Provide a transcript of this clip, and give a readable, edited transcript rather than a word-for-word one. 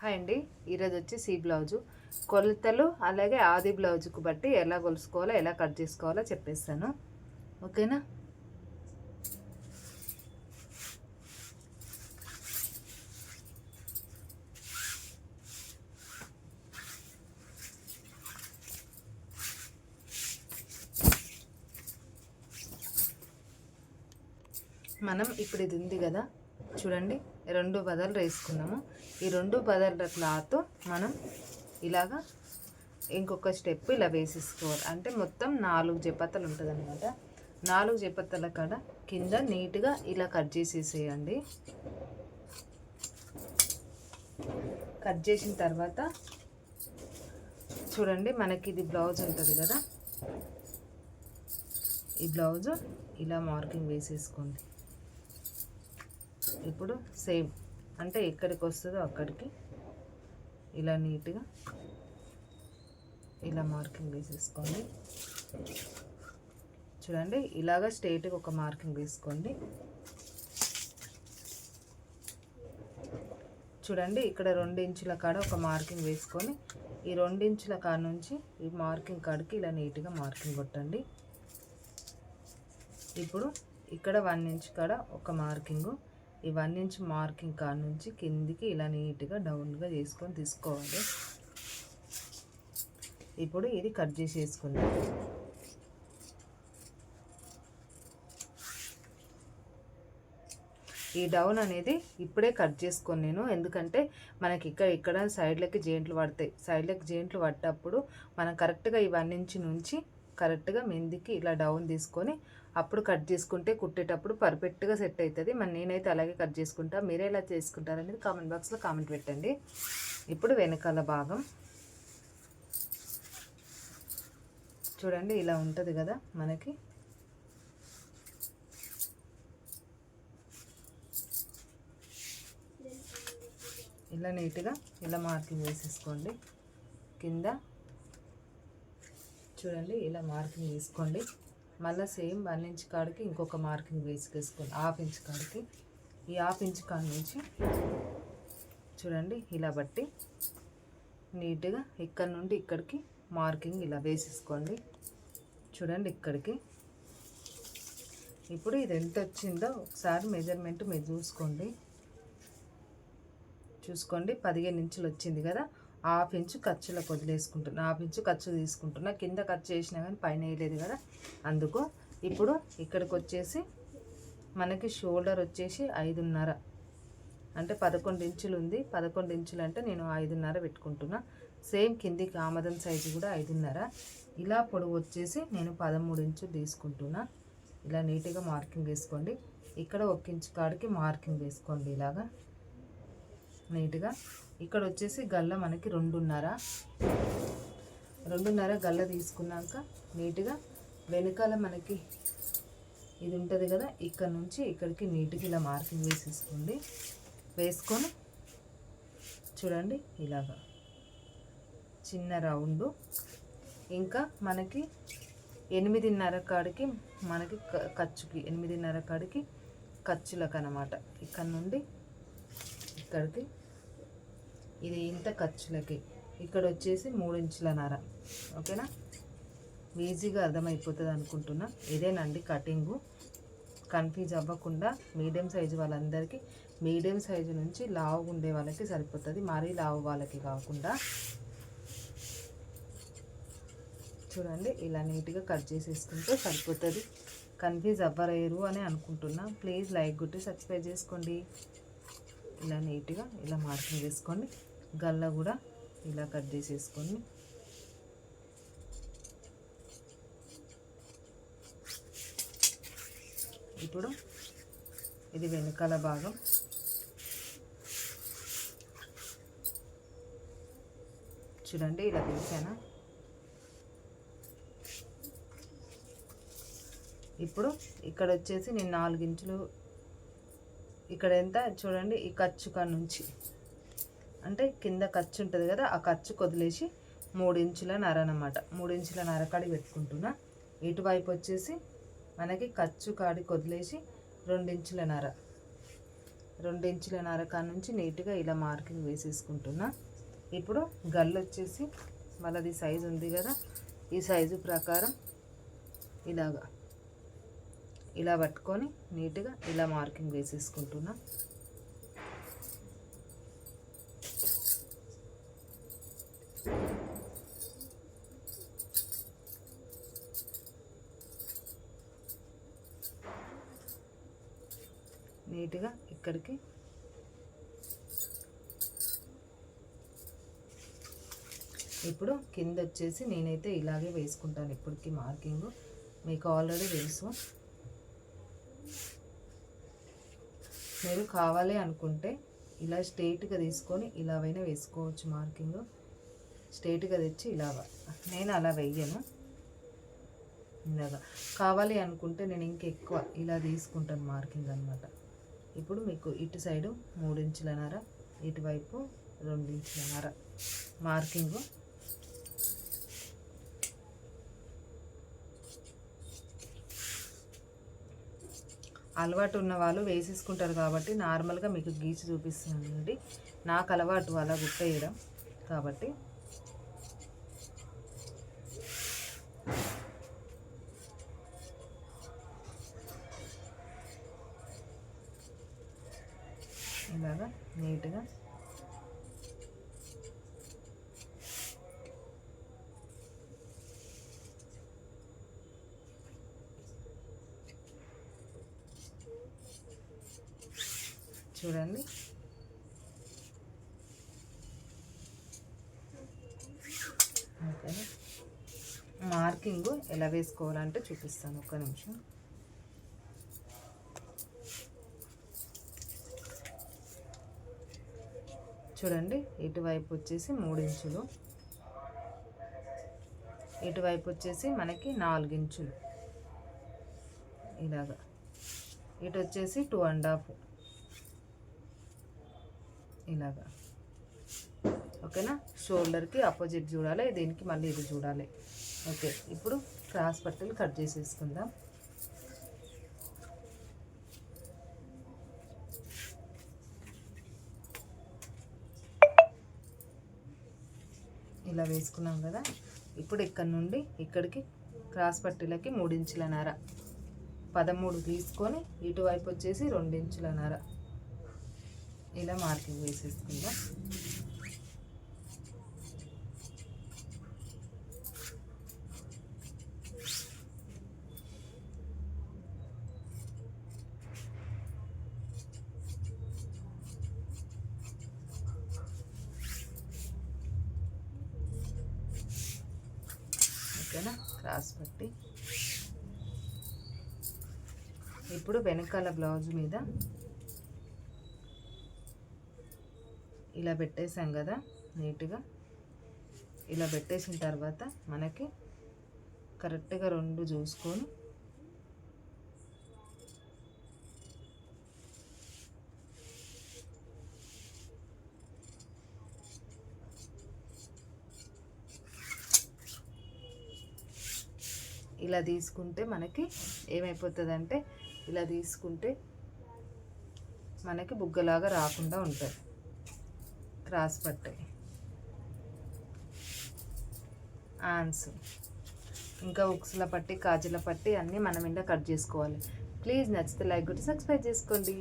Hi అండి. ఈరోజు వచ్చి సి బ్లౌజు కొలతలు అలాగే ఆది బ్లౌజుకు బట్టి ఎలా కొలుసుకోవాలో ఎలా కట్ చేసుకోవాలో చెప్పేస్తాను. ఓకేనా? మనం ఇప్పుడు ఇది ఉంది కదా, చూడండి, 2 బదలు వేసుకున్నాము. ఈ 2 బదల క్లాత్ మనం ఇలాగా ఇంకొక స్టెప్ ఇలా వేసేసుకోవాలి. అంటే మొత్తం 4 జపత్తలు ఉంటుంది అనమాట. 4 జపత్తల కాడ కింద నీట్గా ఇలా కట్ చేసేసేయండి. కట్ చేసిన తర్వాత చూడండి, మనకి ఇది బ్లౌజ్ ఉంటుంది కదా, ఈ బ్లౌజు ఇలా మార్కింగ్ వేసేసుకోండి. ఇప్పుడు సేమ్ అంటే ఎక్కడికి వస్తుందో అక్కడికి ఇలా నీట్గా ఇలా మార్కింగ్ వేసేసుకోండి. చూడండి, ఇలాగా స్ట్రైట్గా ఒక మార్కింగ్ వేసుకోండి. చూడండి, ఇక్కడ 2 ఇంచుల కాడ ఒక మార్కింగ్ వేసుకొని ఈ 2 ఇంచుల కాడ నుంచి ఈ మార్కింగ్ కాడికి ఇలా నీట్గా మార్కింగ్ కొట్టండి. ఇప్పుడు ఇక్కడ 1 ఇంచ్ కాడ ఒక మార్కింగు, ఈ 1 ఇంచ్ మార్కింగ్ కాడ నుంచి కిందికి ఇలా నీట్గా డౌన్గా చేసుకొని తీసుకోవాలి. ఇప్పుడు ఇది కట్ చేసేసుకుందాం. ఈ డౌన్ అనేది ఇప్పుడే కట్ చేసుకొని నేను, ఎందుకంటే మనకి ఇక్కడ సైడ్లకి జాయింట్లు పడతాయి. సైడ్లకి జాయింట్లు పడ్డప్పుడు మనం కరెక్ట్గా ఈ 1 ఇంచ్ నుంచి కరెక్ట్గా మెందికి ఇలా డౌన్ తీసుకొని అప్పుడు కట్ చేసుకుంటే కుట్టేటప్పుడు పర్ఫెక్ట్గా సెట్ అవుతుంది. నేనైతే అలాగే కట్ చేసుకుంటా. మీరే ఎలా చేసుకుంటారనేది కామెంట్ బాక్స్లో కామెంట్ పెట్టండి. ఇప్పుడు వెనకాల భాగం చూడండి, ఇలా ఉంటుంది కదా మనకి. ఇలా నీట్గా ఇలా మార్కింగ్ వేసేసుకోండి. కింద చూడండి, ఇలా మార్కింగ్ వేసుకోండి. మళ్ళీ సేమ్ 1 ఇంచ్ కాడికి ఇంకొక మార్కింగ్ వేసుకోండి. 1/2 ఇంచ్ కాడికి ఈ 1/2 ఇంచ్ కాడి నుంచి చూడండి ఇలా బట్టి నీట్గా ఇక్కడ నుండి ఇక్కడికి మార్కింగ్ ఇలా వేసేసుకోండి. చూడండి ఇక్కడికి. ఇప్పుడు ఇది ఎంత వచ్చిందో ఒకసారి మెజర్మెంట్ మీరు చూసుకోండి. 15 ఇంచులు వచ్చింది కదా. 1/2 ఇంచు ఖర్చులకు వదిలేసుకుంటున్నా, 1/2 ఇంచు ఖర్చు తీసుకుంటున్నా. కింద ఖర్చు చేసినా కానీ పైన వేయలేదు కదా, అందుకు. ఇప్పుడు ఇక్కడికి వచ్చేసి మనకి షోల్డర్ వచ్చేసి 5.5 అంటే 11 ఇంచులు ఉంది. 11 ఇంచులు అంటే నేను 5.5 పెట్టుకుంటున్నా. సేమ్ కిందికి ఆమదం సైజు కూడా 5.5. ఇలా పొడవు వచ్చేసి నేను 13 ఇంచులు తీసుకుంటున్నా. ఇలా నీట్గా మార్కింగ్ వేసుకోండి. ఇక్కడ 1 ఇంచు కాడికి మార్కింగ్ వేసుకోండి ఇలాగా నీట్గా. ఇక్కడ వచ్చేసి గల్ల మనకి 2.5 గల్ల తీసుకున్నాక నీట్గా వెనకాల మనకి ఇది ఉంటుంది కదా, ఇక్కడ నుంచి ఇక్కడికి నీట్గా ఇలా మార్కింగ్ వేసేసుకోండి. వేసుకొని చూడండి ఇలాగా చిన్న రౌండు. ఇంకా మనకి 8.5 కాడికి మనకి ఖర్చుకి 8.5 కాడికి ఖర్చులకు అన్నమాట. ఇక్కడ నుండి ఇక్కడికి ఇది ఇంత ఖర్చులకి. ఇక్కడ వచ్చేసి 3.5 ఇంచుల. ఓకేనా? ఈజీగా అర్థమైపోతుంది అనుకుంటున్నా. ఇదేనండి కటింగు. కన్ఫ్యూజ్ అవ్వకుండా మీడియం సైజు వాళ్ళందరికీ, మీడియం సైజు నుంచి లావు ఉండే వాళ్ళకి సరిపోతుంది, మరీ లావు వాళ్ళకి కాకుండా. చూడండి ఇలా నీట్గా కట్ చేసేసుకుంటే సరిపోతుంది. కన్ఫ్యూజ్ అవ్వలేరు అని అనుకుంటున్నా. ప్లీజ్ లైక్ కొట్టి సబ్స్క్రైబ్ చేసుకోండి. ఇలా నీట్గా ఇలా మార్కింగ్ వేసుకోండి. గల్ల కూడా ఇలా కట్ చేసేసుకోండి. ఇప్పుడు ఇది వెనకాల భాగం. చూడండి ఇలా తీసానా. ఇప్పుడు ఇక్కడ వచ్చేసి నేను 4 ఇంచులు, ఇక్కడ ఎంత చూడండి, ఈ ఖర్చు కాడ నుంచి అంటే కింద ఖర్చు ఉంటుంది కదా, ఆ ఖర్చు వదిలేసి 3.5 ఇంచుల అన్నమాట. 3.5 ఇంచుల కాడికి పెట్టుకుంటున్నా. ఇటువైపు వచ్చేసి మనకి ఖర్చు కాడికి వదిలేసి 2.5 ఇంచుల. 2 ఇంచులన్నర కాడ నుంచి నీట్గా ఇలా మార్కింగ్ వేసేసుకుంటున్నా. ఇప్పుడు గల్లు వచ్చేసి వాళ్ళది సైజు ఉంది కదా, ఈ సైజు ప్రకారం ఇలా పట్టుకొని నీట్గా ఇలా మార్కింగ్ వేసేసుకుంటున్నా. నీట్గా ఇక్కడికి ఇప్పుడు కింద వచ్చేసి నేనైతే ఇలాగే వేసుకుంటాను ఇప్పటికి మార్కింగ్, మీకు ఆల్రెడీ తెలుసు. మీరు కావాలి అనుకుంటే ఇలా స్ట్రైట్గా తీసుకొని ఇలాగైనా వేసుకోవచ్చు మార్కింగ్. స్ట్రైట్గా తెచ్చి నేను అలా వెయ్యను. ఇలాగా కావాలి అనుకుంటే నేను ఇంకెక్కువ ఇలా తీసుకుంటాను మార్కింగ్ అనమాట. ఇప్పుడు మీకు ఇటు సైడు 3 ఇంచులన్నర, ఇటువైపు 2 ఇంచులన్నర మార్కింగు. అలవాటు ఉన్న వాళ్ళు వేసేసుకుంటారు కాబట్టి నార్మల్గా మీకు గీసి చూపిస్తున్నానండి. నాకు అలవాటు అలా గుట్టేయడం కాబట్టి ఇలాగా నీట్గా చూడండి. ఓకే, మార్కింగ్ ఎలా వేసుకోవాలంటే చూపిస్తాను, ఒక్క నిమిషం. చూడండి, ఇటువైపు వచ్చేసి 3 ఇంచులు, ఇటువైపు వచ్చేసి మనకి 4 ఇంచులు ఇలాగా, ఇటు వచ్చేసి 2.5 ఇలాగా. ఓకేనా, షోల్డర్కి ఆపోజిట్ చూడాలి, దీనికి మళ్ళీ ఇది చూడాలి. ఓకే, ఇప్పుడు క్రాస్ పట్టీలు కట్ చేసేసుకుందాం. ఇలా వేసుకున్నాం కదా. ఇప్పుడు ఇక్కడ నుండి ఇక్కడికి క్రాస్ పట్టీలకి 3 ఇంచులన్నర 13 తీసుకొని ఇటువైపు వచ్చేసి 2 ఇంచులన్నర ఇలా మార్కింగ్ వేసేసుకుందాం. ఓకేనా, క్రాస్ పట్టి ఇప్పుడు వెనకాల బ్లౌజ్ మీద ఇలా పెట్టేసాం కదా. నీట్గా ఇలా పెట్టేసిన తర్వాత మనకి కరెక్ట్గా 2 చూసుకొని ఇలా తీసుకుంటే మనకి ఏమైపోతుందంటే, ఇలా తీసుకుంటే మనకి బుగ్గలాగా రాకుండా ఉంటుంది. క్రాస్ పట్టి ఆన్స్ ఇంకా ఉక్స్ల పట్టి కాజుల పట్టి అన్నీ మనం ఇలా కట్ చేసుకోవాలి. ప్లీజ్ నచ్చితే లైక్ కొట్టి సబ్స్క్రైబ్ చేసుకోండి.